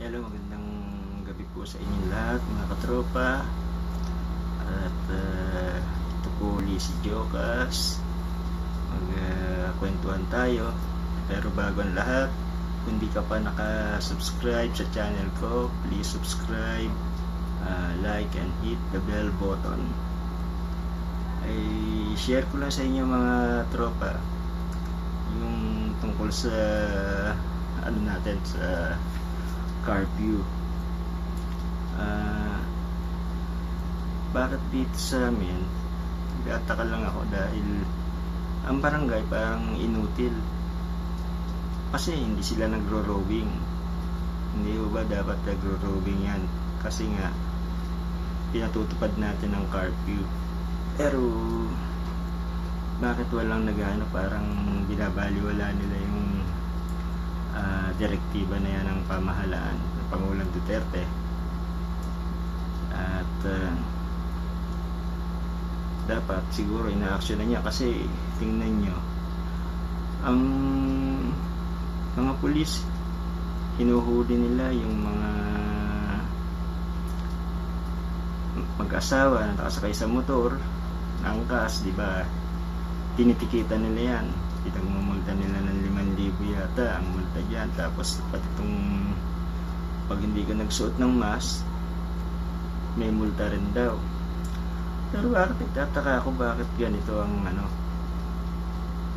Hello, magandang gabi po sa inyong lahat mga katropa. At ito po uli si Jokas. Magkwentuhan tayo. Pero bago ang lahat, kung di ka pa naka-subscribe sa channel ko, please subscribe, like and hit the bell button. Ay share ko lang sa inyo mga tropa yung tungkol sa ano natin sa curfew. Bakit dito sa amin nagtataka lang ako dahil ang barangay parang inutil kasi hindi sila nagro-rowing. Hindi ba dapat nagro-rowing yan kasi nga pinatutupad natin ang curfew, pero bakit walang nagano, parang binabaliwala nila yung direktiba na yan ng pamahalaan ng Pangulong Duterte. At dapat siguro ina-action na niya kasi tingnan nyo ang mga pulis, hinuhuli nila yung mga mag-asawa na nakasakay sa motor na angkas, di ba? Tinitikitan nila yan, pinagmumulta nila ng 5,000 yata ang multa dyan. Tapos pati itong pag hindi ka nagsuot ng mask may multa rin daw. Pero bakit nagtataka ako bakit ganito ang ano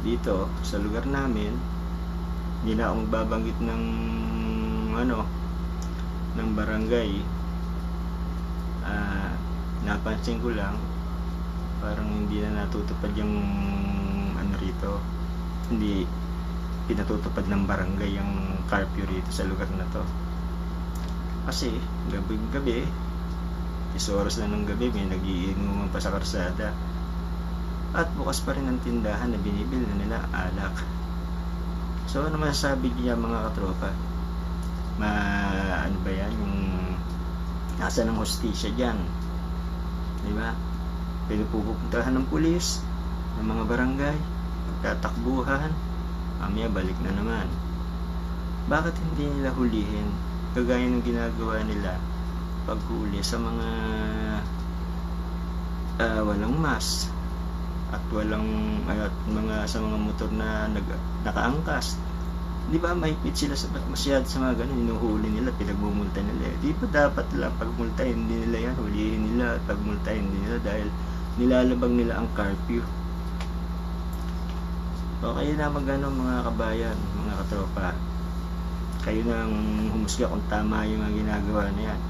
dito sa lugar namin. Hindi na akong babanggit ng ano ng barangay. Napansin ko lang parang hindi na natutupad yung ano rito, hindi pinatutupad ng barangay yung curfew rito sa lugar na to. Kasi gabi-gabi, 10 oras na ng gabi, may nagiinuman pa sa karsada at bukas pa rin ang tindahan na binibili na nila alak. So ano masasabi niya mga katropa? Ano ba yan, yung nasa ng hostisya dyan, di ba? Pinupupuntahan ng pulis ng mga barangay, tatakbuhan, mamaya balik na naman. Bakit hindi nila hulihin kagaya ng ginagawa nila paghuli sa mga walang mask at walang mga sa mga motor na nakaangkas? Di ba mahigpit sila masyado sa mga ganun, hinuhuli nila, pinagmumulta nila. Di ba dapat lang pagmultahin din nila yan, hulihin nila at pagmultahin din nila dahil nilalabag nila ang curfew. O kayo na magano mga kabayan, mga katropa, kayo nang humusga kung tama yung mga ginagawa na yan.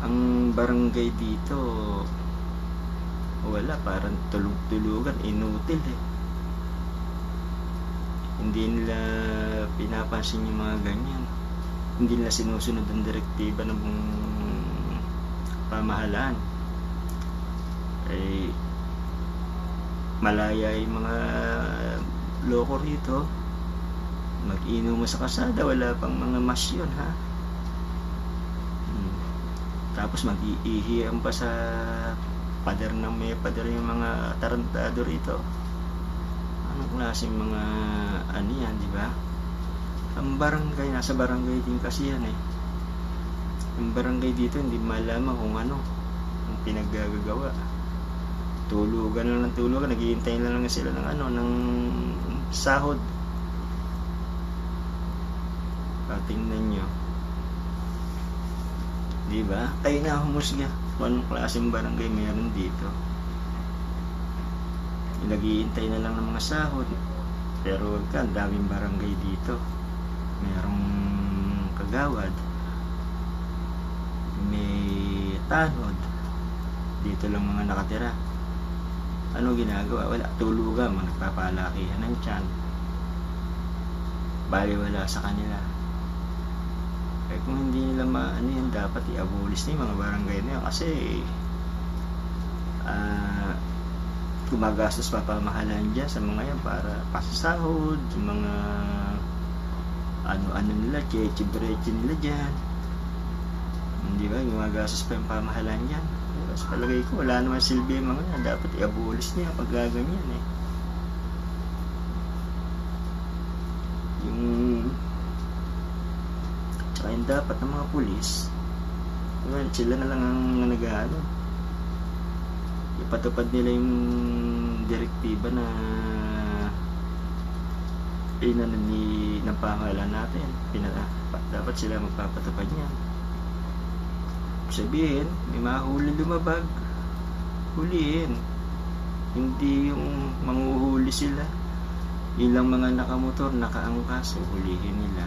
Ang barangay dito wala, parang tulog-tulugan, inutil eh. Hindi nila pinapansin yung mga ganyan, hindi nila sinusunod ang direktiba ng pamahalaan. Eh malaya yung mga loko rito, mag-inom mo sa kasada, wala pang mga masyon ha. Tapos mag-iihiyan pa sa pader ng may pader yung mga tarantado rito. Anong klaseng mga ano yan, di ba? Ang barangay, nasa barangay din kasi yan eh. Ang barangay dito hindi malaman kung ano ang pinaggagawa. Tulugan lang ng tulugan, naghihintay na lang sila ng ano, ng sahod. Tingnan nyo, di ba? Kayo na humusga kung anong klaseng barangay meron dito. Naghihintay na lang ng mga sahod. Pero ang daming barangay dito, merong Kagawad, may Tanod, dito lang mga nakatira. Ano ginagawa? Wala, tulugan, nagpapalakihan ng tiyan, baliwala sa kanila. Eh kung hindi nila ano yan, dapat i-abolish na yung mga barangay na yan kasi gumagastos pa pamahalaan dyan sa mga yan para pasasahod, yung mga ano nila, cheche-breche nila dyan, hindi ba? Gumagastos pa yung pamahalaan dyan. Pero sa palagay ko wala naman silbi yung mga yan, dapat i-abolish niya pag gaganyan eh. Yung dapat ng mga pulis, well, sila na lang ang nag-ano, ipatupad nila yung direktiba na ng pangalan natin. Dapat sila magpapatupad niyan. Sabihin, may mahuli lumabag, huliin. Hindi yung manghuhuli sila, ilang mga nakamotor, nakaangkas, hulihin nila.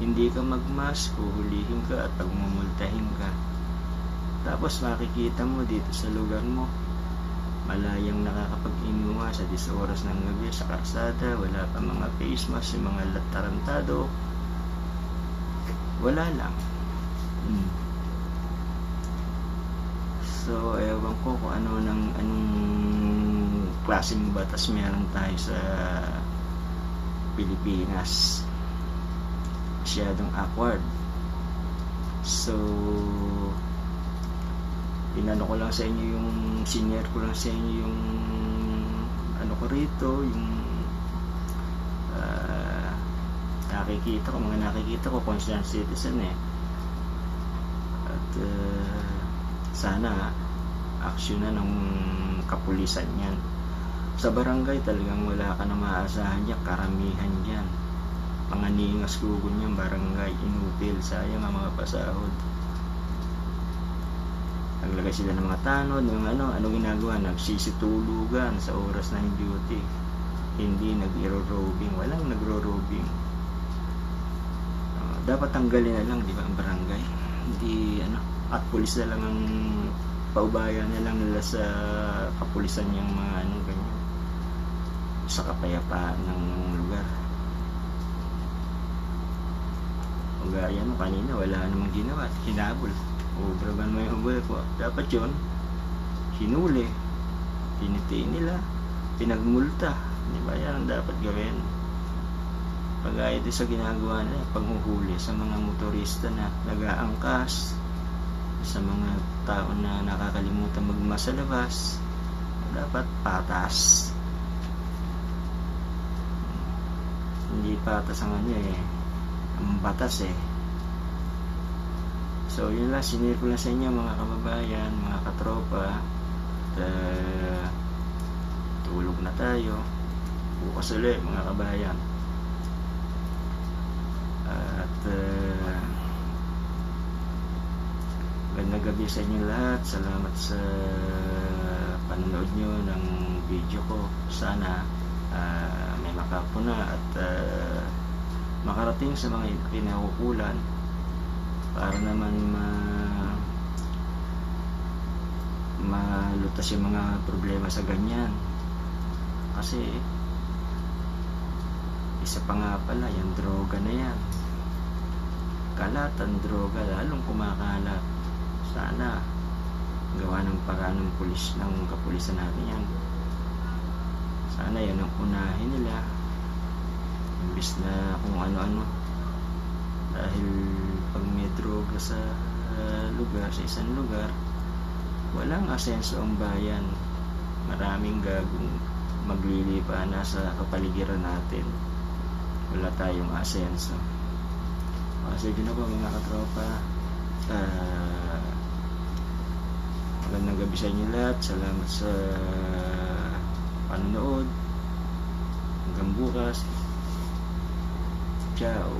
Hindi ka magmask, huhulihin ka at pagmumultahin ka. Tapos makikita mo dito sa lugar mo, malayang nakakapag-inuwa sa 10 oras ng gabi sa kalsada, wala pa mga face mask, yung mga tarantado, wala lang. So ewan ko kung anong klaseng batas meron tayo sa Pilipinas. Masyadong awkward. So inano ko lang sa inyo yung senior ko lang sa inyo yung ano ko rito, yung mga nakikita ko concerned citizen at sana aksyon na ng kapulisan yan. Sa barangay talagang wala ka na maaasahan dyan, karamihan dyan mga ningas gugon yan, barangay inutil, sayang ang mga pasahod. Naglagay sila ng mga tanod, ng ano ginagawa, nagsisitulugan sa oras ng duty, hindi nag-iro-robing, walang nagro-robing. Dapat tanggalin na lang, di ba, ang barangay, hindi at pulis na lang ang paubayan na lang nila sa kapulisan yung mga ganyan, sa kapayapaan ng lugar. O gaya kanina, wala namang ginawa, hinabol. Braban mo yung hubol ko. Dapat yun, hinuli, tinitiin nila, pinagmulta. Di ba yan ang dapat gawin? Pagaya din sa ginagawa nila, paghuhuli sa mga motorista na nag-aangkas, sa mga tao na nakakalimutan magmasa labas, dapat patas. Hindi patas ang ang batas So yun lang, sinare ko lang sa inyo mga kababayan, mga katropa. At tulog na tayo. Bukas ulit mga kabayan. At magandang gabi sa inyo lahat. Salamat sa panonood nyo ng video ko. Sana may makapuna at makarating sa mga kinaukulan para naman malutas yung mga problema sa ganyan. Kasi isa pa nga pala yung droga na yan, kalatan droga, lalong kumakalat. Sana gawa ng paraan ng pulis, ng kapulisan natin yan. Sana yan ang unahin nila imbis na kung ano-ano. Dahil pag may droga sa lugar, sa isang lugar, walang asenso ang bayan. Maraming gagong maglilipa na sa kapaligiran natin. Wala tayong asenso. Sige na po mga katropa. Magandang gabi sa inyo lahat. Salamat sa panonood. Hanggang bukas. Ciao.